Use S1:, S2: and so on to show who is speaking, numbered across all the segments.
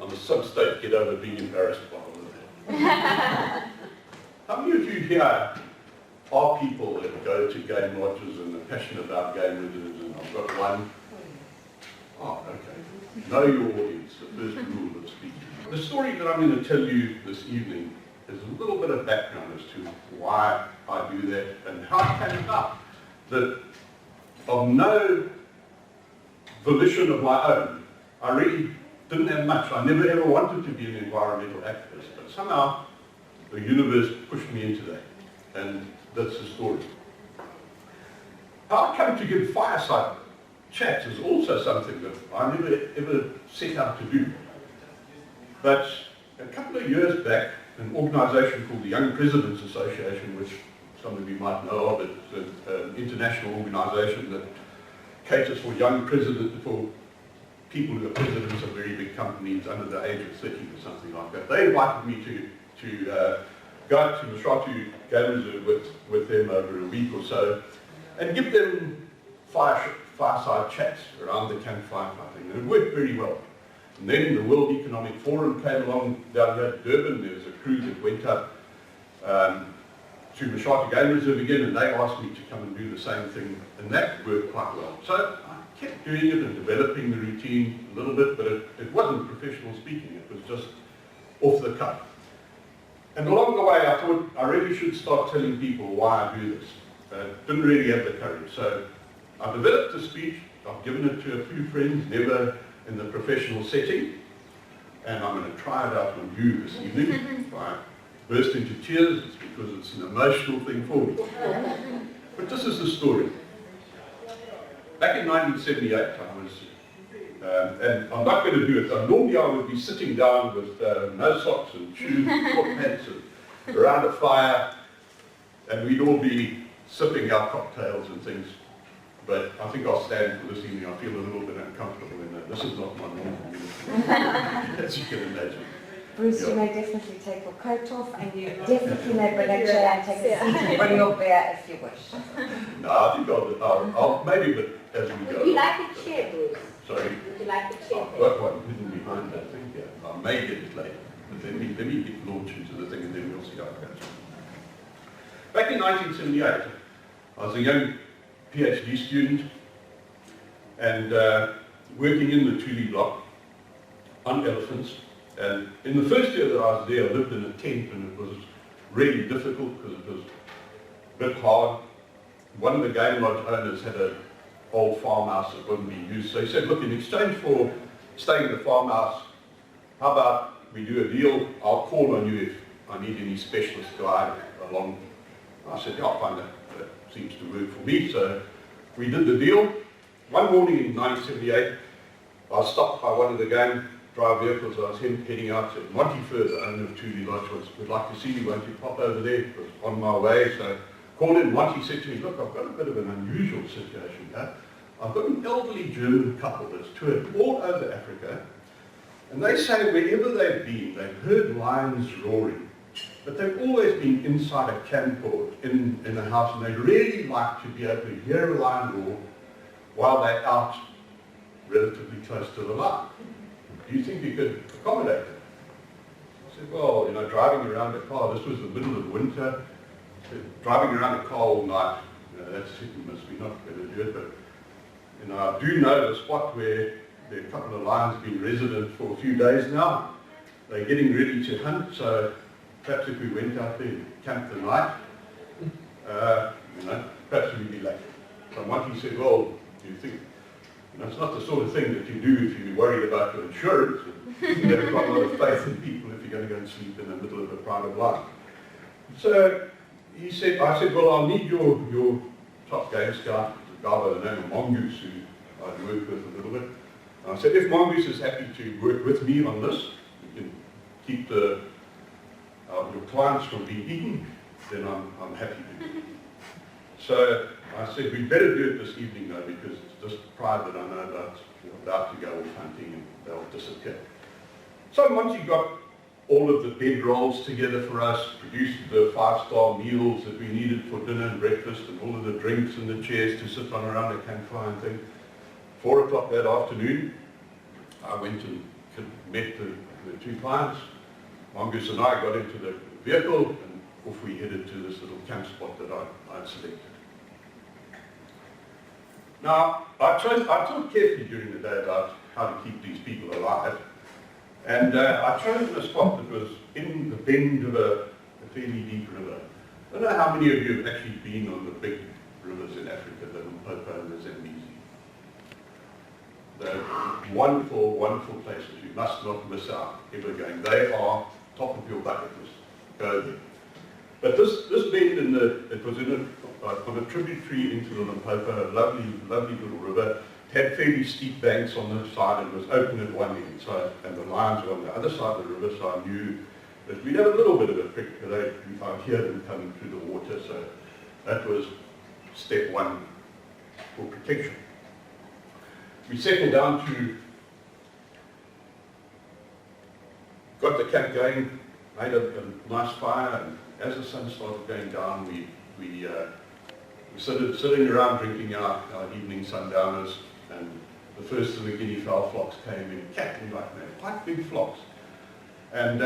S1: on the sub-state get over being embarrassed by all of that. How many of you here are people that go to game lodges and are passionate about game reserves? And I've got one. Oh, okay. Know your audience, the first rule of speaking. The story that I'm going to tell you this evening is a little bit of background as to why I do that and how it came about. That of no volition of my own, I really didn't have much. I never ever wanted to be an environmental activist, but somehow the universe pushed me into that, and that's the story. How I come to give fireside chats is also something that I never ever set out to do. But a couple of years back, an organisation called the Young Presidents Association, which some of you might know of, it's an international organisation that caters for young presidents, for people who are presidents of very big companies under the age of 30 or something like that. They invited me to go out to Mashatu Game Reserve with them over a week or so and give them fireside chats around the campfire type thing. And it worked very well. And then the World Economic Forum came along down here at Durban. There was a crew that went up to Mashatu Game Reserve again, and they asked me to come and do the same thing, and that worked quite well. So I kept doing it and developing the routine a little bit, but it wasn't professional speaking, it was just off the cuff. And along the way I thought I really should start telling people why I do this. Didn't really have the courage. So I developed a speech, I've given it to a few friends, never in the professional setting, and I'm going to try it out on you this evening. If I burst into tears, it's because it's an emotional thing for me. But this is the story. Back in 1978, I was, and I'm not going to do it. Normally I would be sitting down with no socks and shoes and short pants and around a fire, and we'd all be sipping our cocktails and things. But I think I'll stand for this evening. I feel a little bit uncomfortable in that. This is not my normal community, as you can imagine.
S2: Bruce, you may definitely take your coat off, and you definitely may bring a chair and take a seat and bring your beer if you wish.
S1: No, I think I'll maybe, but as we go.
S3: Would you like a chair, Bruce?
S1: Sorry?
S3: Would you like a chair?
S1: I've got one hidden behind that thing here. I may get it later, but let me get launched into the thing and then we'll see how it goes. Back in 1978, I was a young PhD student and working in the Thule block on elephants. And in the first year that I was there, I lived in a tent, and it was really difficult because it was a bit hard. One of the game lodge owners had an old farmhouse that wasn't being used, so he said, look, in exchange for staying in the farmhouse, how about we do a deal? I'll call on you if I need any specialist guide along. I said, yeah, I'll find that. That seems to work for me. So we did the deal. One morning in 1978, I was stopped by one of the game drive vehicles. I was heading out to Monty Fur, the owner of Thule Lodge, would like to see me, won't you pop over there? It was on my way, so called in. Monty said to me, look, I've got a bit of an unusual situation here. I've got an elderly German couple that's toured all over Africa, and they say wherever they've been, they've heard lions roaring, but they've always been inside a camp or in a house, and they really like to be able to hear a lion roar while they're out relatively close to the lion. Do you think you could accommodate it? I said, well, you know, driving around a car, this was the middle of winter, driving around a car all night, you know, that's we're not going to do it, but you know, I do know the spot where there are a couple of lions been resident for a few days now. They're getting ready to hunt, so perhaps if we went out there and camped the night, you know, perhaps we'd be late. So Monty said, well, do you think, you know, it's not the sort of thing that you do if you're worried about your insurance. You have quite a lot of faith in people if you're going to go and sleep in the middle of a private line. So he said, I said, well, I'll need your top game scout, a guy by the name of Mongoose, who I'd worked with a little bit. And I said, if Mongoose is happy to work with me on this, we can keep your clients from being eaten, then I'm happy to do it. So I said, we'd better do it this evening though, because it's just pride that I know about, about to go off hunting and they'll disappear. So Monty got all of the bed rolls together for us, produced the 5-star meals that we needed for dinner and breakfast, and all of the drinks and the chairs to sit on around the campfire and thing. 4 o'clock that afternoon, I went and met the two clients. Mongoose and I got into the vehicle and off we headed to this little camp spot that I'd selected. Now, I thought carefully during the day about how to keep these people alive, and I chose a spot that was in the bend of a fairly deep river. I don't know how many of you have actually been on the big rivers in Africa, the Limpopo and the Zambezi. They're wonderful, wonderful places. You must not miss out ever going. They are top of your bucket list. Go there. But this bend it was on a tributary into the Limpopo, a lovely, lovely little river. It had fairly steep banks on the side and was open at one end, and the lions were on the other side of the river, so I knew that we'd have a little bit of a trick if I'd hear them coming through the water. So that was step one for protection. We settled down got the camp going, made a nice fire, and as the sun started going down, we were sitting around drinking our evening sundowners, and the first of the guinea fowl flocks came in, cackling like mad, quite big flocks. And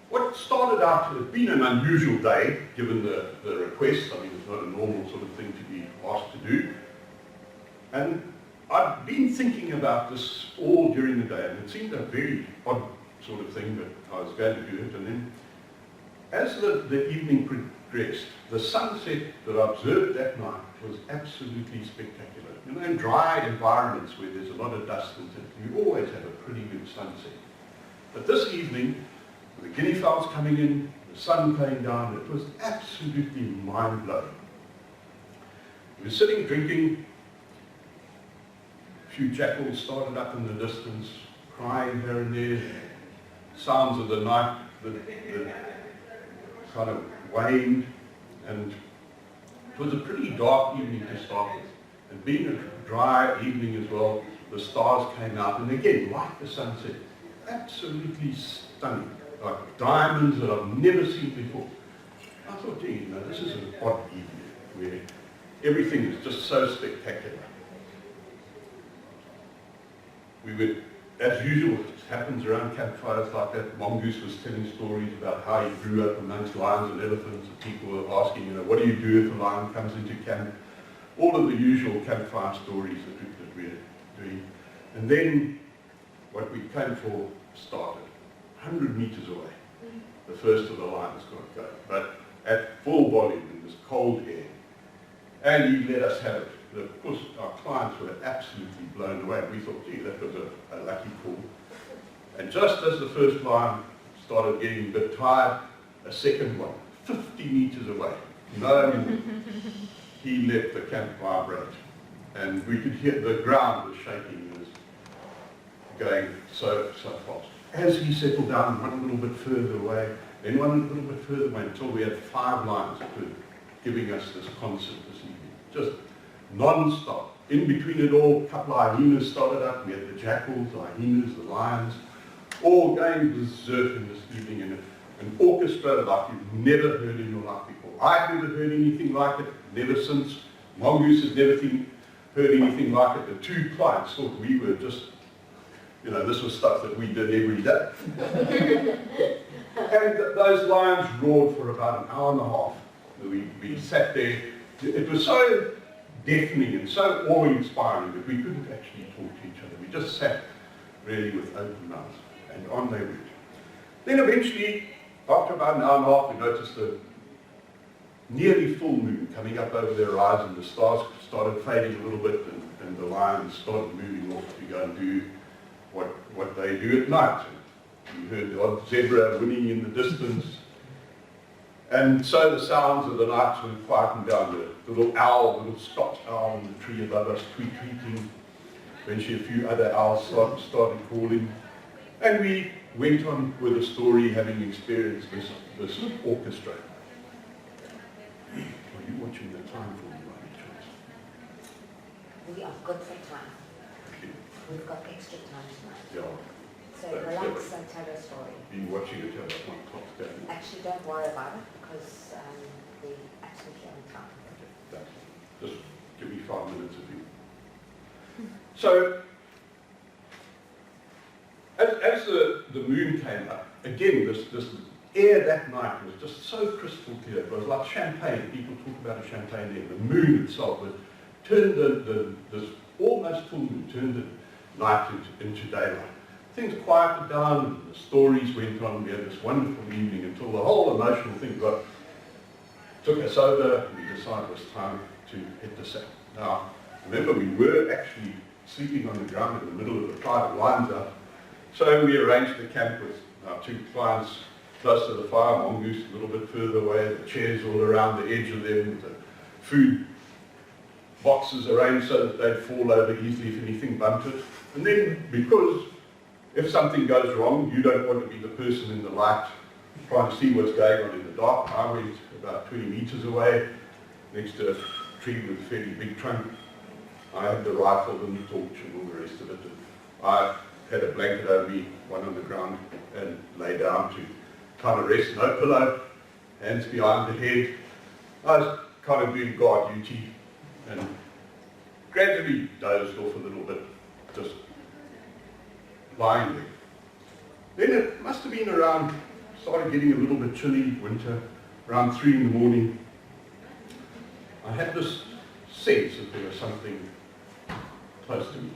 S1: what started out to have been an unusual day, given the request. I mean, it's not a normal sort of thing to be asked to do. And I'd been thinking about this all during the day, and it seemed a very odd sort of thing, but I was going to do it. And then, as the evening progressed, the sunset that I observed that night was absolutely spectacular. You know, in dry environments where there's a lot of dust and things, you always have a pretty good sunset. But this evening, the guinea fowls coming in, the sun came down, it was absolutely mind-blowing. We were sitting drinking. A few jackals started up in the distance, crying here and there. Sounds of the night that kind of waned, and it was a pretty dark evening to start with. And being a dry evening as well, the stars came out, and again, like the sunset, absolutely stunning, like diamonds that I've never seen before. I thought, gee, you know, this is an odd evening where everything is just so spectacular. We would, as usual, it happens around campfires like that. Mongoose was telling stories about how he grew up amongst lions and elephants, and people were asking, you know, what do you do if a lion comes into camp? All of the usual campfire stories that we're doing. And then what we came for started, 100 meters away. The first of the lions got going, but at full volume in this cold air. And he let us have it. Of course, our clients were absolutely blown away. We thought, gee, that was a lucky call. And just as the first lion started getting a bit tired, a second one, 50 meters away. No, he let the camp vibrate. And we could hear the ground was shaking. It was going so fast. As he settled down one little bit further away, then one little bit further away, until we had 5 lions that were giving us this concert this evening. Just non-stop. In between it all, a couple of hyenas started up. We had the jackals, the hyenas, the lions, all going berserk in this evening in an orchestra like you've never heard in your life before. I've never heard anything like it, never since. Mongoose has never heard anything like it. The 2 clients thought we were just, you know, this was stuff that we did every day. And those lions roared for about an hour and a half. We sat there. It was so deafening and so awe-inspiring that we couldn't actually talk to each other. We just sat really with open mouths, and on they went. Then eventually, after about an hour and a half, we noticed a nearly full moon coming up over the horizon. The stars started fading a little bit, and the lions started moving off to go and do what they do at night. You heard the odd zebra whinnying in the distance. And so the sounds of the night were quieting down. The little owl, the little Scotch owl in the tree above us, tweeting. Eventually a few other owls started calling. And we went on with the story, having experienced this orchestra. Are you watching the time for me by any chance?
S2: We are good for time.
S1: Okay.
S2: We've got extra time tonight.
S1: Yeah.
S2: So relax and tell a story.
S1: Been watching it till about 1 o'clock today.
S2: Actually, don't worry about it, because we're absolutely on time.
S1: Okay, just give me 5 minutes if you. So, as the moon came up, again, this air that night was just so crystal clear. It was like champagne. People talk about a champagne there. The moon itself turned this almost full moon, turned the night into daylight. Things quieted down, and the stories went on. We had this wonderful evening until the whole emotional thing took us over, and we decided it was time to hit the sack. Now, remember, we were actually sleeping on the ground in the middle of the private lines out. So we arranged the camp with our two clients close to the fire, mongoose a little bit further away, the chairs all around the edge of them, the food boxes arranged so that they'd fall over easily if anything bumped it. And then, because if something goes wrong, you don't want to be the person in the light trying to see what's going on in the dark. I went about 20 meters away, next to a tree with a fairly big trunk. I had the rifle and the torch and all the rest of it. And I had a blanket over me, one on the ground, and lay down to kind of rest, no pillow, hands behind the head. I was kind of doing guard duty and gradually dozed off a little bit, just lying there. Then it must have been around, started getting a little bit chilly, winter, around 3 in the morning. I had this sense that there was something close to me.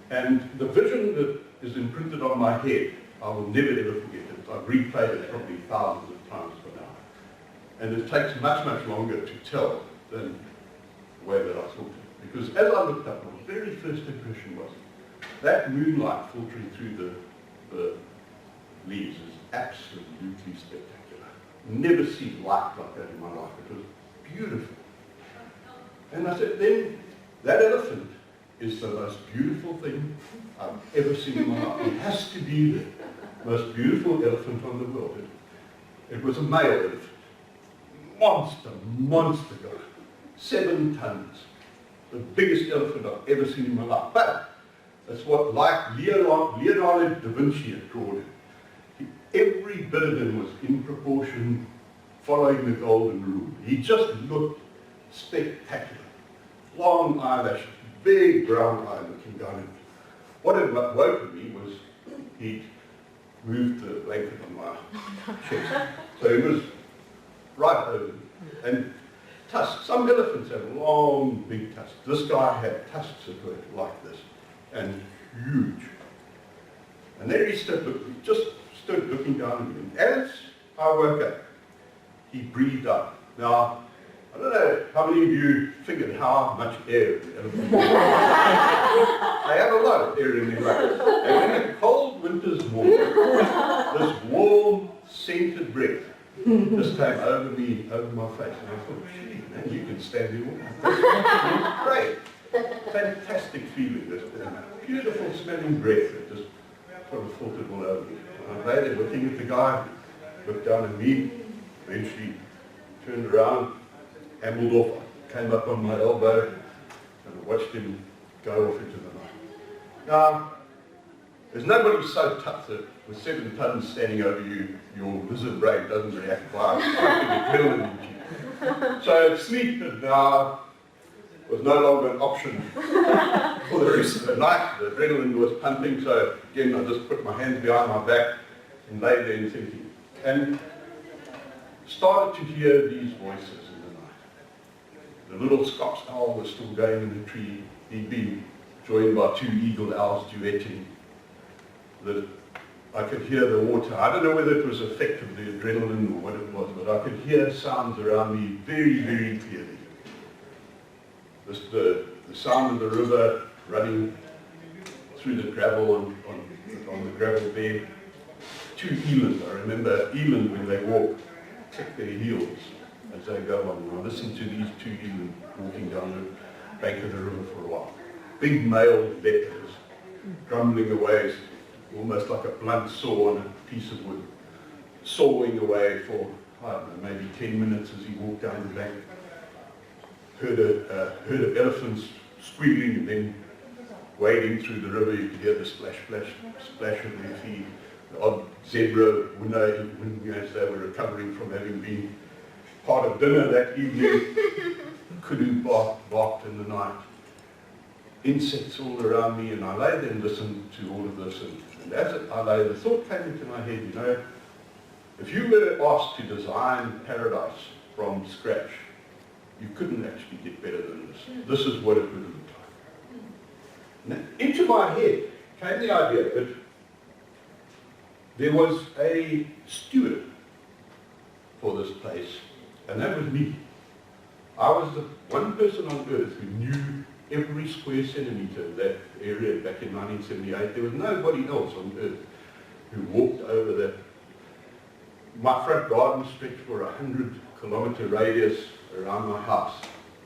S1: And the vision that is imprinted on my head, I will never ever forget it. I've replayed it probably thousands of times by now. And it takes much, much longer to tell than the way that I thought it. Because as I looked up, my very first impression was that moonlight filtering through the leaves is absolutely spectacular. Never seen light like that in my life. It was beautiful. And I said, then that elephant is the most beautiful thing I've ever seen in my life. It has to be the most beautiful elephant on the world. It was a male elephant. Monster guy. 7 tons. The biggest elephant I've ever seen in my life. But that's what, like Leonardo da Vinci had drawn it. Every bit of him was in proportion, following the golden rule. He just looked spectacular. Long eyelashes, big brown eye looking down at me. What had woken me was he'd moved the blanket on my chest. So he was right over me. And tusks, some elephants have long, big tusks. This guy had tusks that were like this, and huge. And there he stood, just stood looking down at me. And as I woke up, he breathed out. Now, I don't know how many of you figured how much air the elephant has. They have a lot of air in their lungs. And in a cold winter's morning, this warm, scented breath just came over me, over my face. And I thought, gee, man, you can stand here all night. Great. Fantastic feeling. This beautiful smelling breath that just sort of filtered all over me. And I lay there looking at the guy, looked down at me, eventually turned around, ambled off, came up on my elbow, and I watched him go off into the night. Now, there's nobody so tough that with 7 tons standing over you, your lizard brain doesn't react by pumping adrenaline into you. So sleep now was no longer an option for the rest of the night. The adrenaline was pumping, so again I just put my hands behind my back and lay there and thinking. And started to hear these voices in the night. The little Scots owl was still going in the tree. He'd been joined by 2 eagle owls duetting. I could hear the water. I don't know whether it was the effect of the adrenaline or what it was, but I could hear sounds around me very, very clearly. The sound of the river running through the gravel on the gravel bed. 2 eland. I remember eland when they walk, click their heels as they go along. I listened to these 2 eland walking down the bank of the river for a while. Big male leopards grumbling away, almost like a blunt saw on a piece of wood, sawing away for, I don't know, maybe 10 minutes as he walked down the bank. Heard a herd of elephants squealing, and then wading through the river. You could hear the splash, splash, splash of their feet. The odd zebra, as they were recovering from having been part of dinner that evening, kudu barked in the night. insects all around me, and I lay there and listened to all of this, and as I lay, the thought came into my head, you know, if you were asked to design paradise from scratch, you couldn't actually get better than this. This is what it would look like. Now, into my head came the idea that there was a steward for this place, and that was me. I was the one person on earth who knew every square centimetre of that area back in 1978. There was nobody else on earth who walked over that. My front garden stretched for a 100-kilometre radius around my house,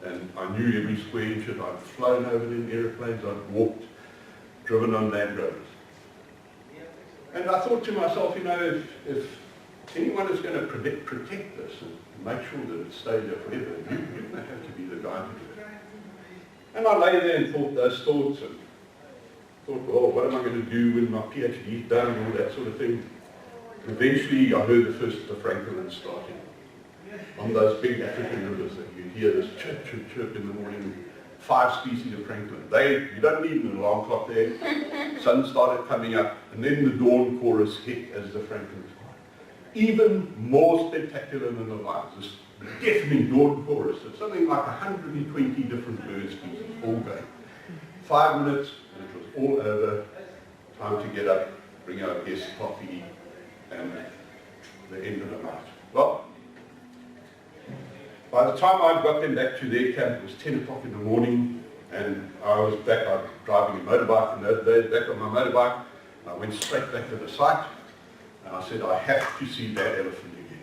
S1: and I knew every square inch of it. I'd flown over it in aeroplanes, I'd walked, driven on Land Rovers. And I thought to myself, you know, if anyone is going to protect this and make sure that it stays there forever, you're going to have to be the guy to do it. And I lay there and thought those thoughts and thought, well, what am I going to do when my PhD's done and all that sort of thing. Eventually I heard the first of the francolins starting on those big African rivers that you hear this chirp, chirp, chirp in the morning. 5 species of francolin. You don't need an alarm clock there. Sun started coming up, and then the dawn chorus hit as the francolins started. Even more spectacular than the lights, this deafening dawn chorus. It's something like 120 different bird species all going. 5 minutes, and it was all over. Time to get up, bring our guests coffee, and the end of the night. Well, by the time I got them back to their camp, it was 10 o'clock in the morning, and I was back. I was driving a motorbike in those days, back on my motorbike. I went straight back to the site, and I said, I have to see that elephant again.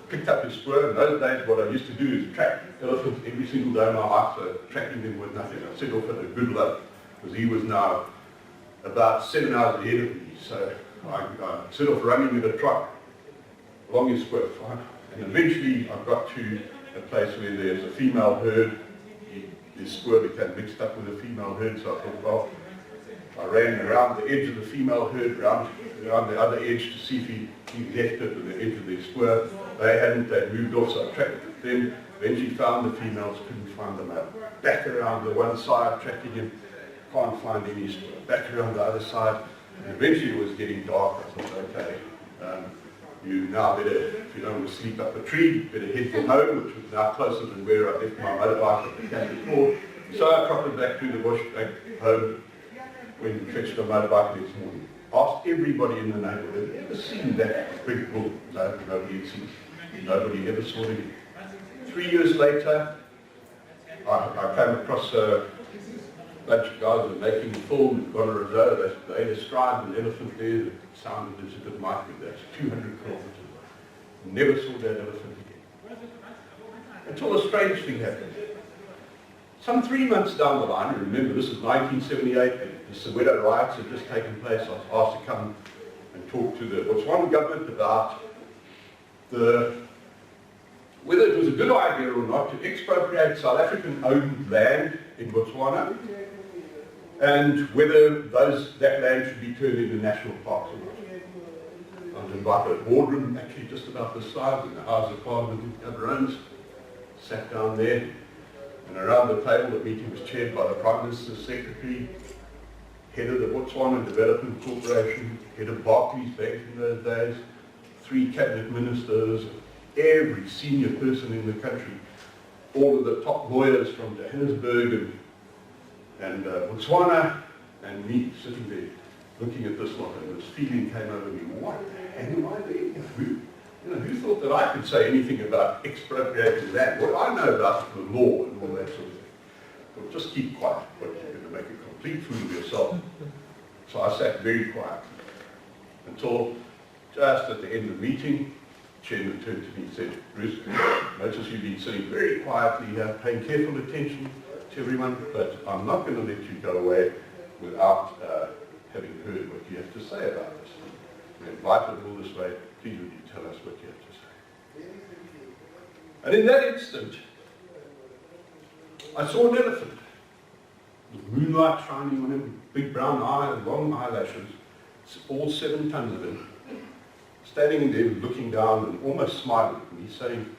S1: Picked up his spur. In those days, what I used to do is track elephants every single day of my life, so tracking them was nothing. I set off at a good load, because he was now about 7 hours ahead of me, so I set off running at a trot along his spur. And eventually I got to a place where there's a female herd. His spur became mixed up with a female herd, so I thought, well, I ran around the edge of the female herd, around the other edge to see if he left it with the edge of their spur. They'd moved off, so I tracked them. Eventually found the females, couldn't find the male. Back around the one side, tracking him, can't find any spur. Back around the other side, and eventually it was getting dark. I thought, okay, you now better, if you don't want to sleep up a tree, better head for home, which was now closer than where I left my motorbike at the camp before. So I trotted back through the bush, back home, went and fetched a motorbike the next morning. Asked everybody in the neighbourhood, have you ever seen that big bull? No, nobody had seen it. Nobody ever saw it. 3 years later, I came across a bunch of guys that were making a film in Ghana. They described an elephant there that sounded as if it might be that's 200 kilometers away. Never saw that elephant again. Until a strange thing happened. Some 3 months down the line, remember this is 1978, the Soweto riots had just taken place. I was asked to come and talk to the Botswana government about whether it was a good idea or not to expropriate South African-owned land in Botswana, and whether that land should be turned into national parks or not. I was invited to a boardroom, actually just about this size, in the House of Parliament in Gaborone. Sat down there, and around the table the meeting was chaired by the Prime Minister's Secretary, head of the Botswana Development Corporation, head of Barclays Bank in those days, 3 cabinet ministers, every senior person in the country, all of the top lawyers from Johannesburg and Botswana, and me sitting there looking at this lot, and this feeling came over me, what the hell am I doing? Who thought that I could say anything about expropriating land? What do I know about the law and all that sort of thing? Well, just keep quiet, but you're going to make a complete fool of yourself. So I sat very quietly until just at the end of the meeting, the chairman turned to me and said, Bruce, notice you've been sitting very quietly here, paying careful attention to everyone, but I'm not going to let you go away without having heard what you have to say about this. We're invited all this way, please would you tell us what you have to say. And in that instant, I saw an elephant with moonlight shining on him, big brown eyes, long eyelashes, all 7 tons of him, standing there looking down and almost smiling at me, saying,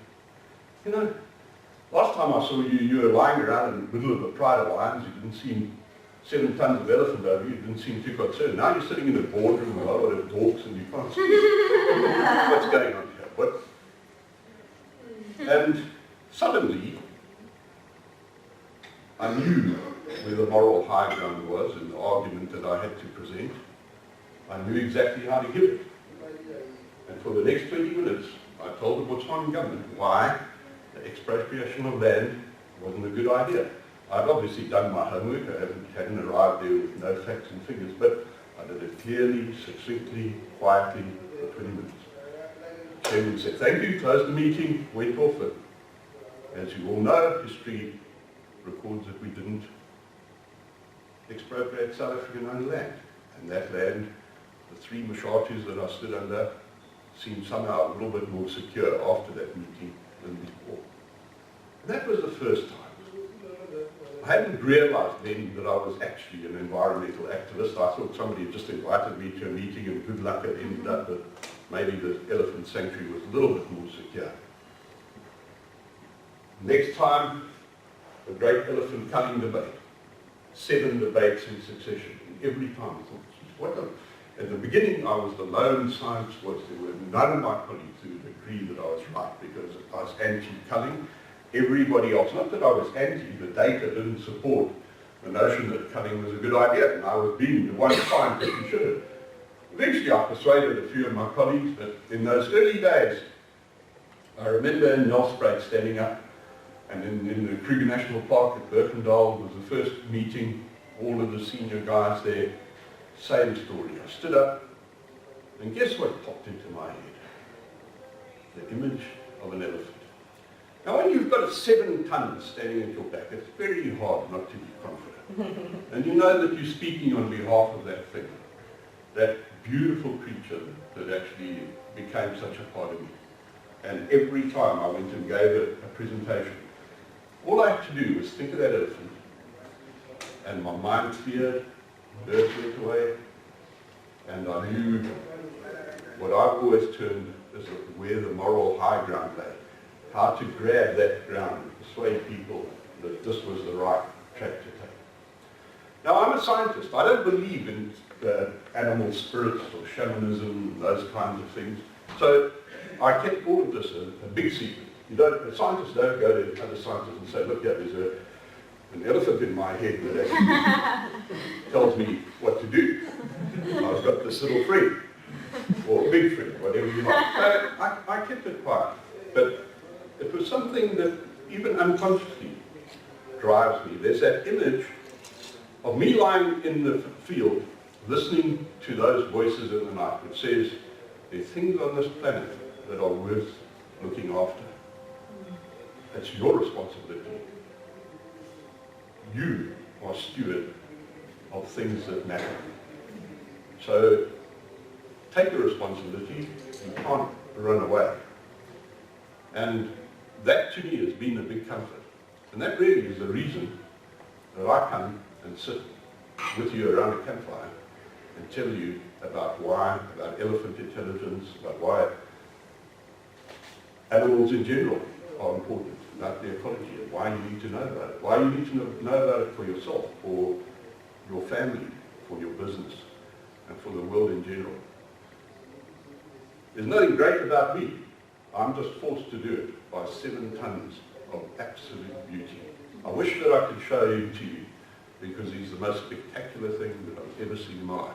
S1: Last time I saw you, you were lying around in the middle of a pride of lions. You didn't seem 7 tons of elephant over you. You didn't seem too concerned. Now you're sitting in a boardroom with a lot of talks and you can't see what's going on here. What? And suddenly, I knew where the moral high ground was in the argument that I had to present. I knew exactly how to give it. And for the next 20 minutes, I told the Botswana government why the expropriation of land wasn't a good idea. I'd obviously done my homework. I hadn't arrived there with no facts and figures, but I did it clearly, succinctly, quietly for 20 minutes. The chairman said, thank you, closed the meeting, went off. And as you all know, history records that we didn't expropriate South African-owned land. And that land, the 3 mashatis that I stood under, seemed somehow a little bit more secure after that meeting than before. And that was the first time. I hadn't realized then that I was actually an environmental activist. I thought somebody had just invited me to a meeting and good luck had ended up that maybe the elephant sanctuary was a little bit more secure. Next time, the great elephant culling debate. 7 debates in succession. And every time I thought, what a... At the beginning, I was the lone science voice. There were none of my colleagues who would agree that I was right because I was anti-culling. Everybody else, not that I was anti, the data didn't support the notion that culling was a good idea, and I was being the one scientist who should have. Eventually, I persuaded a few of my colleagues, but in those early days, I remember in Nelspruit standing up, and in the Kruger National Park at Birkendahl was the first meeting, all of the senior guys there, same story. I stood up, and guess what popped into my head? The image of an elephant. Now when you've got 7 tons standing at your back, it's very hard not to be confident. And you know that you're speaking on behalf of that thing, that beautiful creature that actually became such a part of me. And every time I went and gave a presentation, all I had to do was think of that elephant, and my mind cleared, birth went away, and I knew what I've always termed as where the moral high ground lay. How to grab that ground and persuade people that this was the right track to take. Now, I'm a scientist. I don't believe in animal spirits or shamanism, those kinds of things. So I kept all of this a big secret. Scientists don't go to other scientists and say, look, yeah, there's an elephant in my head that actually tells me what to do. I've got this little friend, or big friend, whatever you like. So I kept it quiet. But it was something that even unconsciously drives me. There's that image of me lying in the field, listening to those voices in the night, which says, there are things on this planet that are worth looking after. It's your responsibility. You are steward of things that matter. So take the responsibility. You can't run away. And that to me has been a big comfort. And that really is the reason that I come and sit with you around a campfire and tell you about why, about elephant intelligence, about why animals in general are important, about the ecology, and why you need to know about it, why you need to know about it for yourself, for your family, for your business, and for the world in general. There's nothing great about me. I'm just forced to do it by 7 tons of absolute beauty. I wish that I could show him to you, because he's the most spectacular thing that I've ever seen in my life.